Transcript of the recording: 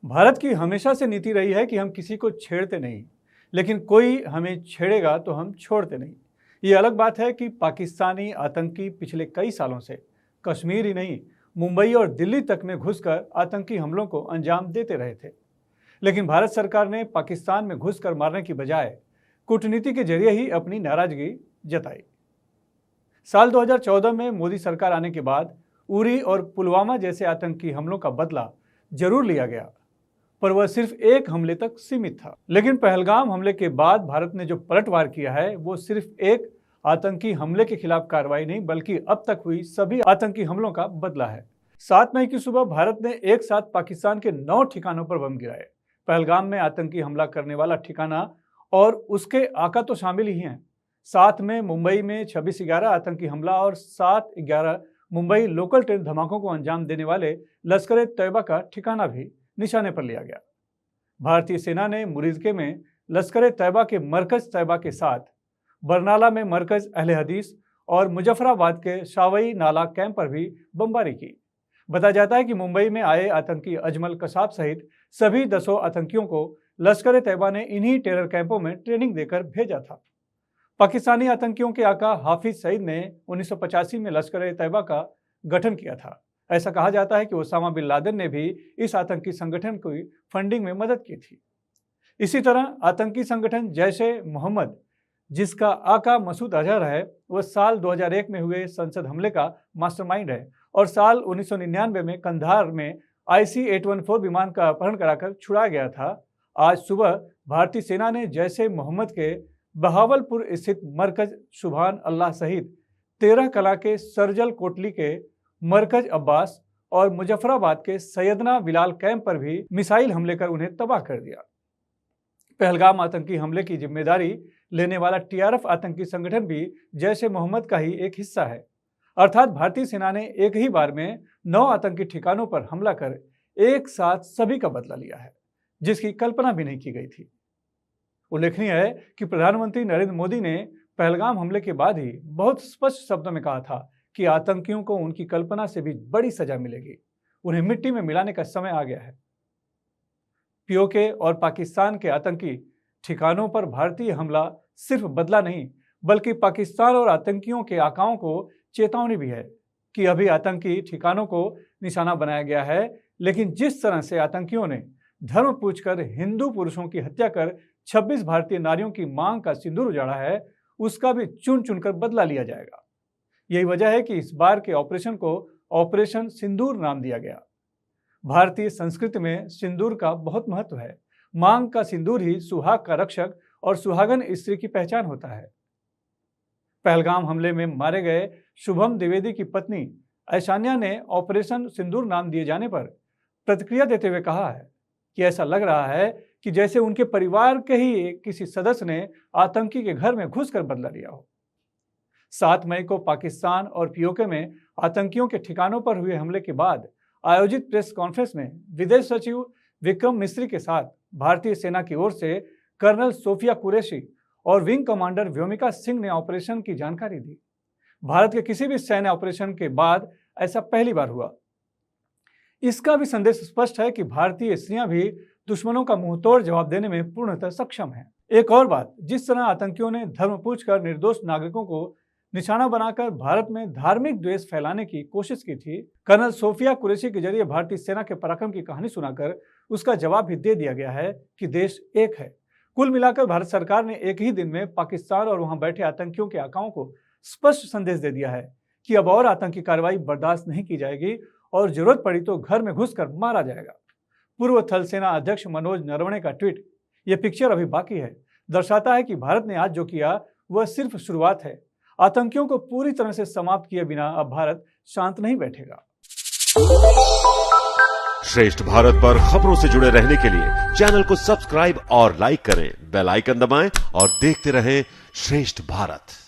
भारत की हमेशा से नीति रही है कि हम किसी को छेड़ते नहीं, लेकिन कोई हमें छेड़ेगा तो हम छोड़ते नहीं। ये अलग बात है कि पाकिस्तानी आतंकी पिछले कई सालों से कश्मीर ही नहीं, मुंबई और दिल्ली तक में घुसकर आतंकी हमलों को अंजाम देते रहे थे। लेकिन भारत सरकार ने पाकिस्तान में घुसकर मारने की बजाय कूटनीति के जरिए ही अपनी नाराजगी जताई। साल 2014 में मोदी सरकार आने के बाद उरी और पुलवामा जैसे आतंकी हमलों का बदला जरूर लिया गया, पर वह सिर्फ एक हमले तक सीमित था। लेकिन पहलगाम हमले के बाद भारत ने जो पलटवार किया है वो सिर्फ एक आतंकी हमले के खिलाफ कार्रवाई नहीं, बल्कि अब तक हुई सभी आतंकी हमलों का बदला है। 7 मई की सुबह भारत ने एक साथ पाकिस्तान के 9 ठिकानों पर बम गिराए। पहलगाम में आतंकी हमला करने वाला ठिकाना और उसके आका तो शामिल ही हैं। साथ में मुंबई में 26/11 आतंकी हमला और 7/11 मुंबई लोकल ट्रेन धमाकों को अंजाम देने वाले लश्कर-ए-तैयबा का ठिकाना भी निशाने पर लिया गया। भारतीय सेना ने मुरिज़के में लश्कर-ए-तैयबा के मरकज तैयबा के साथ बरनाला में मरकज अहले हदीस और मुजफ्फराबाद के शावई नाला कैंप पर भी बमबारी की। बताया जाता है कि मुंबई में आए आतंकी अजमल कसाब सहित सभी 10 आतंकियों को लश्कर-ए-तैयबा ने इन्हीं टेरर कैंपों में ट्रेनिंग देकर भेजा था। पाकिस्तानी आतंकियों के आका हाफिज सईद ने 1985 में लश्कर-ए-तैयबा का गठन किया था। ऐसा कहा जाता है कि ओसामा बिन लादेन ने भी इस आतंकी संगठन की फंडिंग में मदद की थी। इसी तरह आतंकी संगठन जैश-ए-मोहम्मद, जिसका आका मसूद अजहर है, वह साल 2001 में हुए संसद हमले का मास्टरमाइंड है और साल 1999 में कंधार में IC-814 विमान का अपहरण कराकर छुड़ा गया था। आज सुबह भारतीय सेना ने जैश-ए-मोहम्मद के बहावलपुर स्थित मरकज सुभान अल्लाह सहित 13 कला के सरजल कोटली के मरकज अब्बास और मुजफ्फराबाद के सैयदना बिलाल कैंप पर भी मिसाइल हमले कर उन्हें तबाह कर दिया। पहलगाम आतंकी हमले की जिम्मेदारी लेने वाला TRF आतंकी संगठन भी जैश-ए-मोहम्मद का ही एक हिस्सा है। अर्थात भारतीय सेना ने एक ही बार में 9 आतंकी ठिकानों पर हमला कर एक साथ सभी का बदला लिया है, जिसकी कल्पना भी नहीं की गई थी। उल्लेखनीय है कि प्रधानमंत्री नरेंद्र मोदी ने पहलगाम हमले के बाद ही बहुत स्पष्ट शब्दों में कहा था कि आतंकियों को उनकी कल्पना से भी बड़ी सजा मिलेगी, उन्हें मिट्टी में मिलाने का समय आ गया है। POK और पाकिस्तान के आतंकी ठिकानों पर भारतीय हमला सिर्फ बदला नहीं, बल्कि पाकिस्तान और आतंकियों के आकाओं को चेतावनी भी है कि अभी आतंकी ठिकानों को निशाना बनाया गया है, लेकिन जिस तरह से आतंकियों ने धर्म पूछकर हिंदू पुरुषों की हत्या कर 26 भारतीय नारियों की मांग का सिंदूर उजाड़ा है, उसका भी चुन चुनकर बदला लिया जाएगा। यही वजह है कि इस बार के ऑपरेशन को ऑपरेशन सिंदूर नाम दिया गया। भारतीय संस्कृति में सिंदूर का बहुत महत्व है। मांग का सिंदूर ही सुहाग का रक्षक और सुहागन स्त्री की पहचान होता है। पहलगाम हमले में मारे गए शुभम द्विवेदी की पत्नी ऐशान्या ने ऑपरेशन सिंदूर नाम दिए जाने पर प्रतिक्रिया देते हुए कहा है कि ऐसा लग रहा है कि जैसे उनके परिवार के ही किसी सदस्य ने आतंकी के घर में घुसकर बदला लिया हो। 7 मई को पाकिस्तान और POK में आतंकियों के ठिकानों पर हुए हमले के बाद आयोजित प्रेस कॉन्फ्रेंस में विदेश सचिव विक्रम मिस्री के साथ भारतीय सेना की ओर से कर्नल सोफिया कुरैशी और विंग कमांडर व्योमिका सिंह ने ऑपरेशन की जानकारी दी। भारत के किसी भी सैन्य ऑपरेशन के बाद ऐसा पहली बार हुआ। इसका भी संदेश स्पष्ट है कि भारतीय स्त्रियां भी दुश्मनों का मुंहतोड़ जवाब देने में पूर्णतः सक्षम हैं। एक और बात, जिस तरह आतंकियों ने धर्म पूछकर निर्दोष नागरिकों को निशाना बनाकर भारत में धार्मिक द्वेष फैलाने की कोशिश की थी, कर्नल सोफिया कुरैशी के जरिए भारतीय सेना के पराक्रम की कहानी सुनाकर उसका जवाब भी दे दिया गया है कि देश एक है। कुल मिलाकर भारत सरकार ने एक ही दिन में पाकिस्तान और वहां बैठे आतंकियों के आकाओं को स्पष्ट संदेश दे दिया है कि अब और आतंकी कार्रवाई बर्दाश्त नहीं की जाएगी और जरूरत पड़ी तो घर में घुसकर मारा जाएगा। पूर्व थल सेना अध्यक्ष मनोज नरवणे का ट्वीट, यह पिक्चर अभी बाकी है, दर्शाता है कि भारत ने आज जो किया वह सिर्फ शुरुआत है। आतंकियों को पूरी तरह से समाप्त किए बिना अब भारत शांत नहीं बैठेगा। श्रेष्ठ भारत पर खबरों से जुड़े रहने के लिए चैनल को सब्सक्राइब और लाइक करें, बेल आइकन दबाएं और देखते रहें श्रेष्ठ भारत।